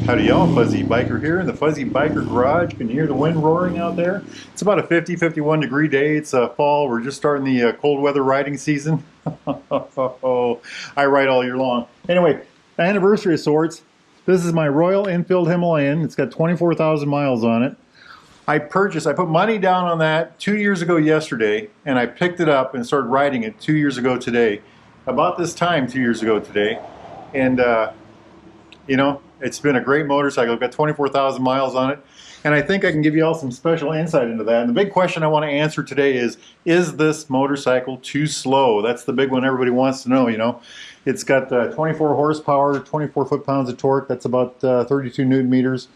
Howdy y'all, Fuzzy Biker here in the Fuzzy Biker Garage. Can you hear the wind roaring out there? It's about a 51 degree day. It's fall. We're just starting the cold weather riding season. I ride all year long. Anyway, anniversary of sorts. This is my Royal Enfield Himalayan. It's got 24,000 miles on it. I put money down on that 2 years ago yesterday, and I picked it up and started riding it 2 years ago today. About this time 2 years ago today. And you know, it's been a great motorcycle. I've got 24,000 miles on it, and I think I can give you all some special insight into that. And the big question I want to answer today is this motorcycle too slow? That's the big one everybody wants to know, you know. It's got 24 horsepower, 24 foot-pounds of torque. That's about 32 newton meters.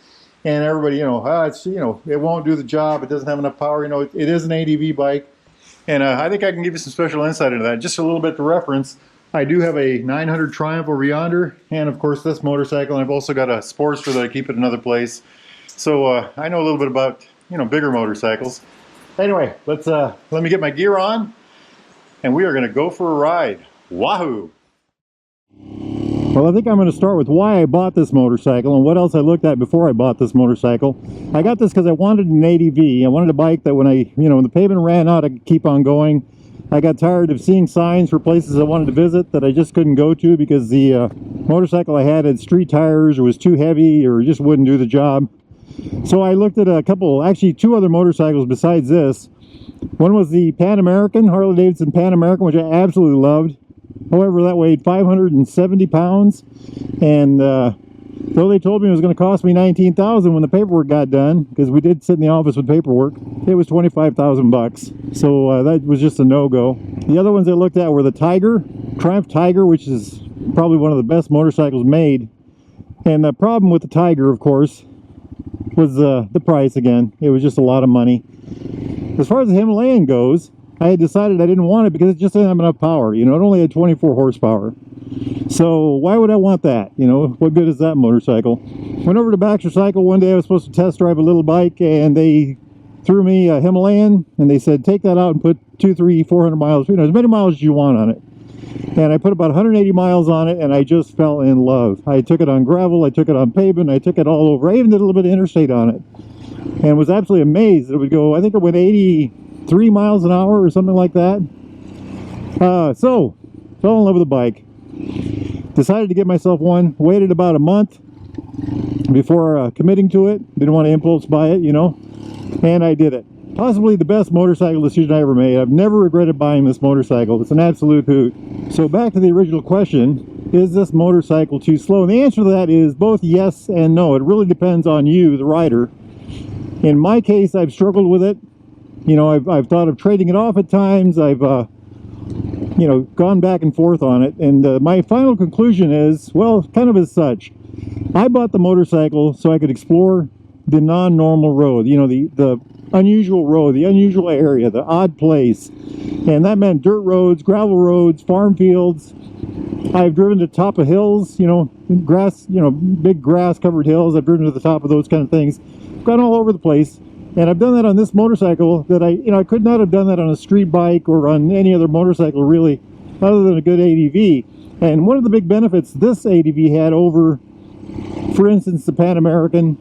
And everybody, you know, it won't do the job. It doesn't have enough power. You know, it is an ADV bike. And I think I can give you some special insight into that. Just a little bit to reference. I do have a 900 Triumph over yonder, and of course this motorcycle, and I've also got a Sportster that I keep at another place. So I know a little bit about, you know, bigger motorcycles. Anyway, let me get my gear on, and we are going to go for a ride. Wahoo! Well, I think I'm going to start with why I bought this motorcycle and what else I looked at before I bought this motorcycle. I got this because I wanted an ADV. I wanted a bike that when the pavement ran out, I could keep on going. I got tired of seeing signs for places I wanted to visit that I just couldn't go to because the motorcycle I had street tires or was too heavy or just wouldn't do the job. So I looked at actually two other motorcycles besides this. One was the Pan American, Harley-Davidson Pan American, which I absolutely loved. However, that weighed 570 pounds, and though they told me it was going to cost me $19,000 when the paperwork got done, because we did sit in the office with paperwork, it was $25,000. So that was just a no-go. The other ones I looked at were the Triumph Tiger, which is probably one of the best motorcycles made. And the problem with the Tiger, of course, was the price again. It was just a lot of money. As far as the Himalayan goes, I had decided I didn't want it because it just didn't have enough power. You know, it only had 24 horsepower. So why would I want that? You know, what good is that motorcycle? Went over to Baxter Cycle one day. I was supposed to test drive a little bike, and they threw me a Himalayan, and they said, take that out and put 200, 300, 400 miles, you know, as many miles as you want on it. And I put about 180 miles on it, and I just fell in love. I took it on gravel, I took it on pavement, I took it all over. I even did a little bit of interstate on it, and was absolutely amazed that it would go, I think it went 83 miles an hour or something like that. So fell in love with the bike. Decided to get myself one. Waited about a month before committing to it. Didn't want to impulse buy it, you know. And I did it. Possibly the best motorcycle decision I ever made. I've never regretted buying this motorcycle. It's an absolute hoot. So back to the original question, is this motorcycle too slow? And the answer to that is both yes and no. It really depends on you, the rider. In my case, I've struggled with it. You know, I've thought of trading it off at times. I've you know, gone back and forth on it, and my final conclusion is, well, kind of as such. I bought the motorcycle so I could explore the non-normal road, you know, the unusual road, the unusual area, the odd place, and that meant dirt roads, gravel roads, farm fields. I've driven to the top of hills, you know, grass, you know, big grass-covered hills. I've driven to the top of those kind of things. Gone all over the place. And I've done that on this motorcycle that I could not have done that on a street bike or on any other motorcycle really, other than a good ADV. And one of the big benefits this ADV had over, for instance, the Pan American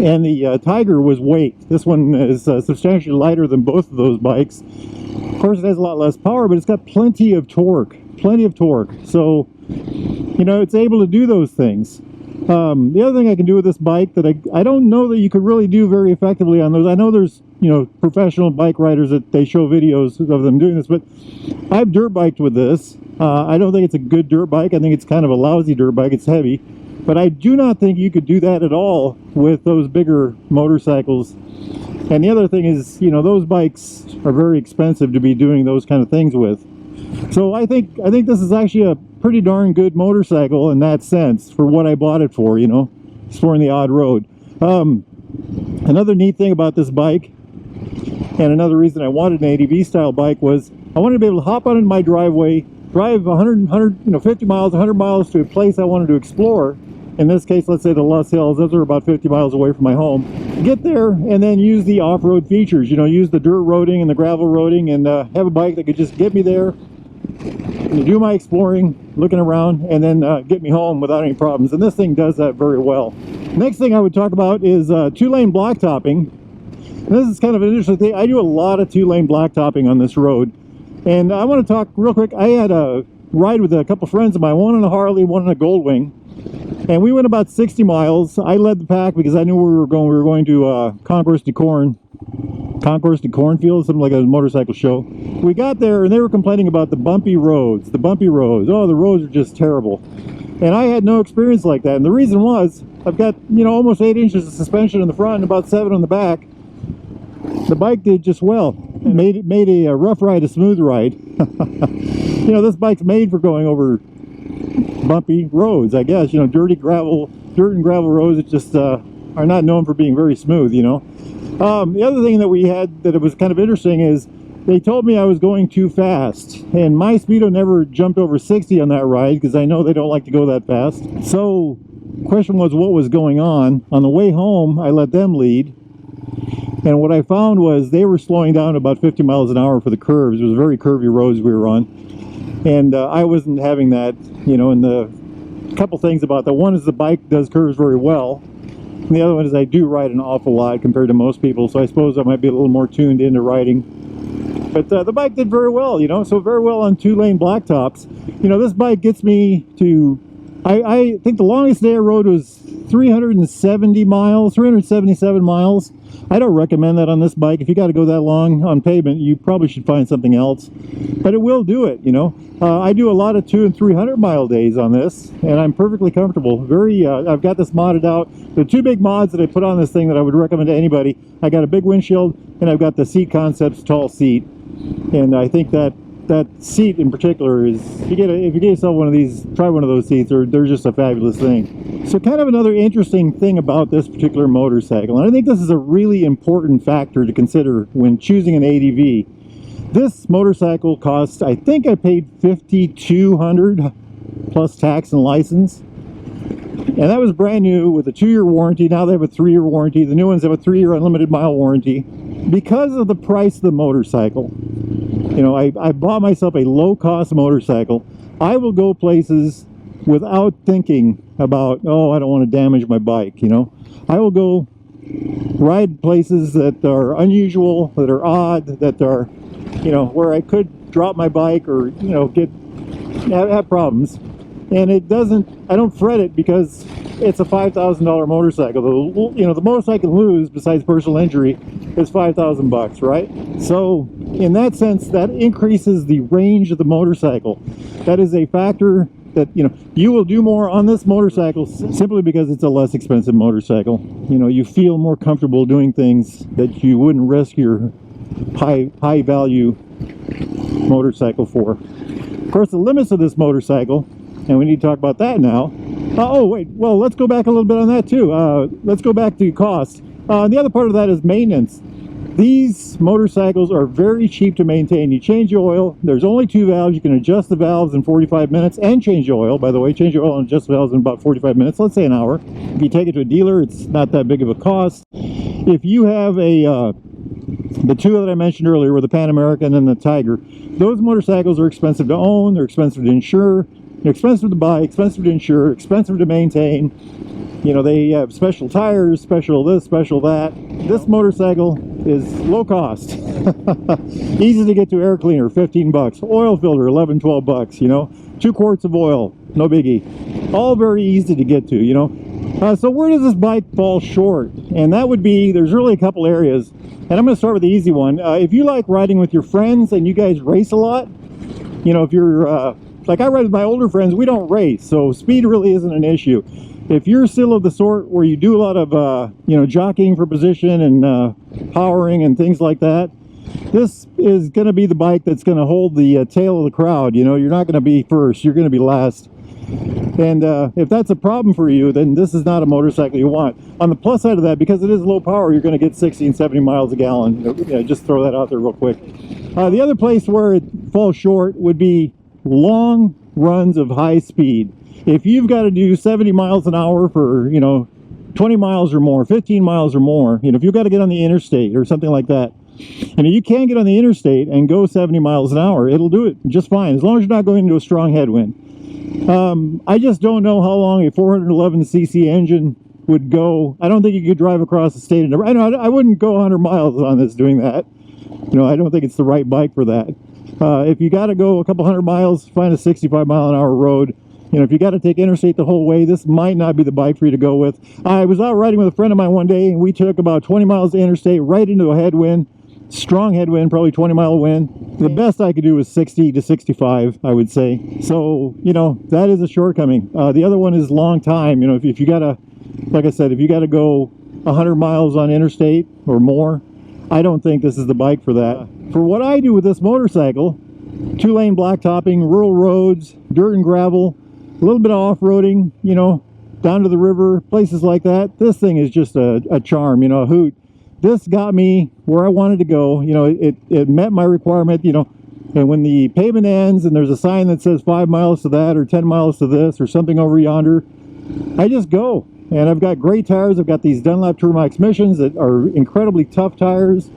and the Tiger was weight. This one is substantially lighter than both of those bikes. Of course, it has a lot less power, but it's got plenty of torque. So, you know, it's able to do those things. The other thing I can do with this bike that I don't know that you could really do very effectively on those. I know there's, you know, professional bike riders that they show videos of them doing this, but I've dirt biked with this. I don't think it's a good dirt bike. I think it's kind of a lousy dirt bike. It's heavy, but I do not think you could do that at all with those bigger motorcycles. And the other thing is, you know, those bikes are very expensive to be doing those kind of things with. So I think this is actually a pretty darn good motorcycle in that sense for what I bought it for, you know, exploring the odd road. Another neat thing about this bike, and another reason I wanted an ADV style bike, was I wanted to be able to hop out in my driveway, drive 50 miles, 100 miles to a place I wanted to explore. In this case, let's say the Loess Hills. Those are about 50 miles away from my home. Get there and then use the off-road features, you know, use the dirt roading and the gravel roading, and have a bike that could just get me there do my exploring, looking around, and then get me home without any problems. And this thing does that very well. Next thing I would talk about is two-lane blacktopping. This is kind of an interesting thing. I do a lot of two-lane blacktopping on this road. And I want to talk real quick. I had a ride with a couple friends of mine, one on a Harley, one on a Goldwing. And we went about 60 miles. I led the pack because I knew where we were going. We were going to Concourse de Cornfield, something like a motorcycle show. We got there and they were complaining about the bumpy roads. The bumpy roads. Oh, the roads are just terrible. And I had no experience like that. And the reason was, I've got, you know, almost 8 inches of suspension in the front and about 7 on the back. The bike did just well. It made a rough ride a smooth ride. You know, this bike's made for going over bumpy roads, I guess. You know, dirt and gravel roads that just are not known for being very smooth, you know. The other thing that we had that it was kind of interesting is they told me I was going too fast, and my speedo never jumped over 60 on that ride because I know they don't like to go that fast. So the question was what was going on. On the way home, I let them lead, and what I found was they were slowing down about 50 miles an hour for the curves. It was very curvy roads we were on, and I wasn't having that, you know. And the couple things about that: one is the bike does curves very well, and the other one is I do ride an awful lot compared to most people, so I suppose I might be a little more tuned into riding. But the bike did very well, you know, so very well on two-lane blacktops. You know, this bike gets me to, I think the longest day I rode was 370 miles, 377 miles. I don't recommend that on this bike. If you got to go that long on pavement, you probably should find something else. But it will do it, you know. I do a lot of 200 and 300 mile days on this, and I'm perfectly comfortable. I've got this modded out. The two big mods that I put on this thing that I would recommend to anybody, I got a big windshield, and I've got the Seat Concepts tall seat. And I think that seat in particular is, if you get yourself one of these, try one of those seats. They're just a fabulous thing. So kind of another interesting thing about this particular motorcycle, and I think this is a really important factor to consider when choosing an ADV. This motorcycle costs, I think I paid $5,200 plus tax and license. And that was brand new with a 2-year warranty. Now they have a 3-year warranty. The new ones have a 3-year unlimited mile warranty. Because of the price of the motorcycle, you know, I bought myself a low-cost motorcycle. I will go places without thinking about, oh, I don't want to damage my bike, you know. I will go ride places that are unusual, that are odd, that are, you know, where I could drop my bike or, you know, have problems. And it doesn't, I don't fret it because it's a $5,000 motorcycle. You know, the most I can lose besides personal injury is $5,000, right? So in that sense, that increases the range of the motorcycle. That is a factor that, you know, you will do more on this motorcycle simply because it's a less expensive motorcycle. You know, you feel more comfortable doing things that you wouldn't risk your high value motorcycle for. Of course, the limits of this motorcycle, and we need to talk about that now. Oh, wait, well, let's go back a little bit on that too. Let's go back to cost. The other part of that is maintenance. These motorcycles are very cheap to maintain. You change the oil. There's only 2 valves. You can adjust the valves in 45 minutes and change the oil. By the way, change the oil and adjust the valves in about 45 minutes. Let's say an hour. If you take it to a dealer, it's not that big of a cost. If you have the two that I mentioned earlier were the Pan American and the Tiger. Those motorcycles are expensive to own. They're expensive to insure. They're expensive to buy, expensive to insure, expensive to maintain. You know, they have special tires, special this, special that. This motorcycle is low cost. Easy to get to. Air cleaner, 15 bucks. Oil filter, 11, 12 bucks, you know. 2 quarts of oil, no biggie. All very easy to get to, you know. So where does this bike fall short? And that would be, there's really a couple areas. And I'm going to start with the easy one. If you like riding with your friends and you guys race a lot, you know, if you're, like I ride with my older friends, we don't race, so speed really isn't an issue. If you're still of the sort where you do a lot of, you know, jockeying for position and powering and things like that, this is going to be the bike that's going to hold the tail of the crowd. You know, you're not going to be first, you're going to be last. And if that's a problem for you, then this is not a motorcycle you want. On the plus side of that, because it is low power, you're going to get 60 and 70 miles a gallon. You know, just throw that out there real quick. The other place where it falls short would be long runs of high speed. If you've got to do 70 miles an hour for, you know, 20 miles or more, 15 miles or more, you know, if you've got to get on the interstate or something like that, You can get on the interstate and go 70 miles an hour. It'll do it just fine, as long as you're not going into a strong headwind. I just don't know how long a 411cc engine would go. I don't think you could drive across the state. I wouldn't go 100 miles on this doing that. I don't think it's the right bike for that. If you got to go a couple hundred miles, find a 65-mile-an-hour road. If you got to take interstate the whole way, this might not be the bike for you to go with. I was out riding with a friend of mine one day, and we took about 20 miles to interstate right into a headwind. Strong headwind, probably 20-mile wind. The best I could do was 60 to 65, I would say. So, that is a shortcoming. The other one is long time. If you got to, like I said, if you got to go 100 miles on interstate or more, I don't think this is the bike for that. For what I do with this motorcycle, 2-lane blacktopping, rural roads, dirt and gravel, a little bit of off-roading, down to the river, places like that, this thing is just a charm, a hoot. This got me where I wanted to go. It met my requirement, and when the pavement ends and there's a sign that says 5 miles to that or 10 miles to this or something over yonder, I just go. And I've got great tires. I've got these Dunlop Turmax Missions that are incredibly tough tires.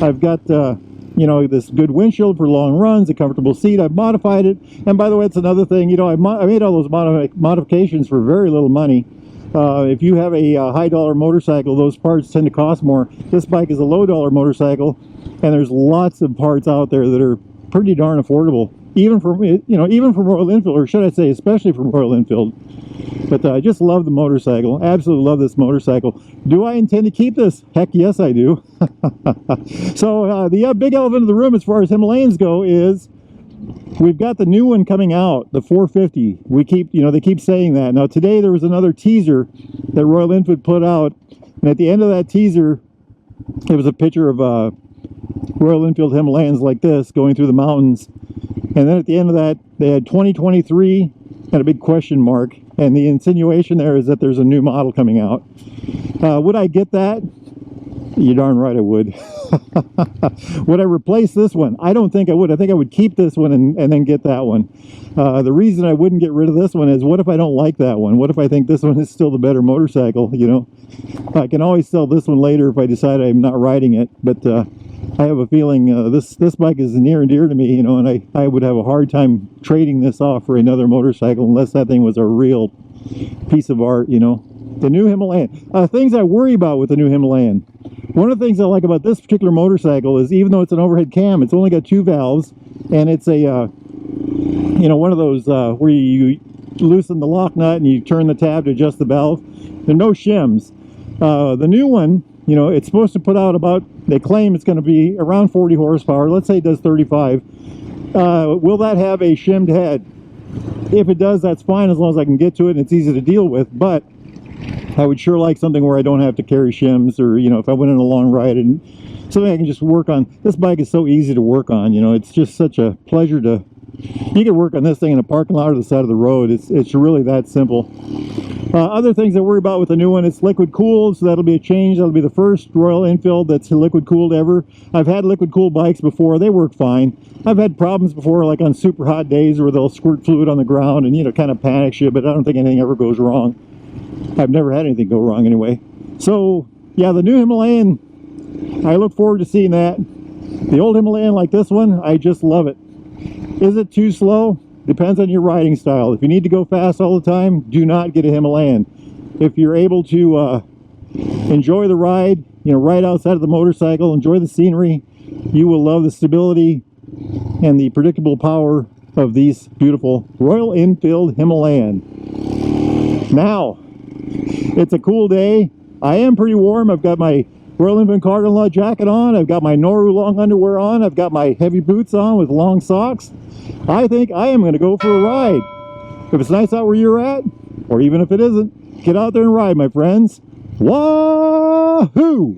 I've got this good windshield for long runs, a comfortable seat. I've modified it. And by the way, it's another thing, I made all those modifications for very little money. If you have a high-dollar motorcycle, those parts tend to cost more. This bike is a low-dollar motorcycle, and there's lots of parts out there that are pretty darn affordable, even from Royal Enfield, or should I say, especially from Royal Enfield. But I just love the motorcycle. Absolutely love this motorcycle. Do I intend to keep this? Heck yes, I do. So the big elephant in the room as far as Himalayans go is we've got the new one coming out, the 450. They keep saying that. Now today there was another teaser that Royal Enfield put out, and at the end of that teaser, it was a picture of Royal Enfield Himalayans like this going through the mountains, and then at the end of that they had 2023 and a big question mark, and the insinuation there is that there's a new model coming out. Would I get that? You're darn right I would. Would I replace this one? I don't think I would. I think I would keep this one and then get that one. The reason I wouldn't get rid of this one is, what if I don't like that one? What if I think this one is still the better motorcycle? I can always sell this one later if I decide I'm not riding it. But I have a feeling this bike is near and dear to me, and I would have a hard time trading this off for another motorcycle unless that thing was a real piece of art, The new Himalayan. Things I worry about with the new Himalayan. One of the things I like about this particular motorcycle is, even though it's an overhead cam, it's only got 2 valves, and it's a, one of those where you loosen the lock nut and you turn the tab to adjust the valve. There are no shims. The new one, it's supposed to put out about, they claim it's going to be around 40 horsepower. Let's say it does 35. Will that have a shimmed head? If it does, that's fine, as long as I can get to it and it's easy to deal with. But I would sure like something where I don't have to carry shims, or if I went on a long ride, and something I can just work on. This bike is so easy to work on. It's just such a pleasure to. You can work on this thing in a parking lot or the side of the road. It's really that simple. Other things I worry about with the new one, it's liquid cooled, so that'll be a change. That'll be the first Royal Enfield that's liquid cooled ever. I've had liquid cooled bikes before. They work fine. I've had problems before, like on super hot days where they'll squirt fluid on the ground and kind of panic you, but I don't think anything ever goes wrong. I've never had anything go wrong anyway. So yeah, the new Himalayan, I look forward to seeing that. The old Himalayan like this one, I just love it. Is it too slow? Depends on your riding style. If you need to go fast all the time, do not get a Himalayan. If you're able to enjoy the ride, ride outside of the motorcycle, enjoy the scenery, you will love the stability and the predictable power of these beautiful Royal Enfield Himalayan. Now, it's a cool day. I am pretty warm. I've got my Royal Enfield cargo jacket on. I've got my Noru long underwear on. I've got my heavy boots on with long socks. I think I am going to go for a ride. If it's nice out where you're at, or even if it isn't, get out there and ride, my friends. Wahoo!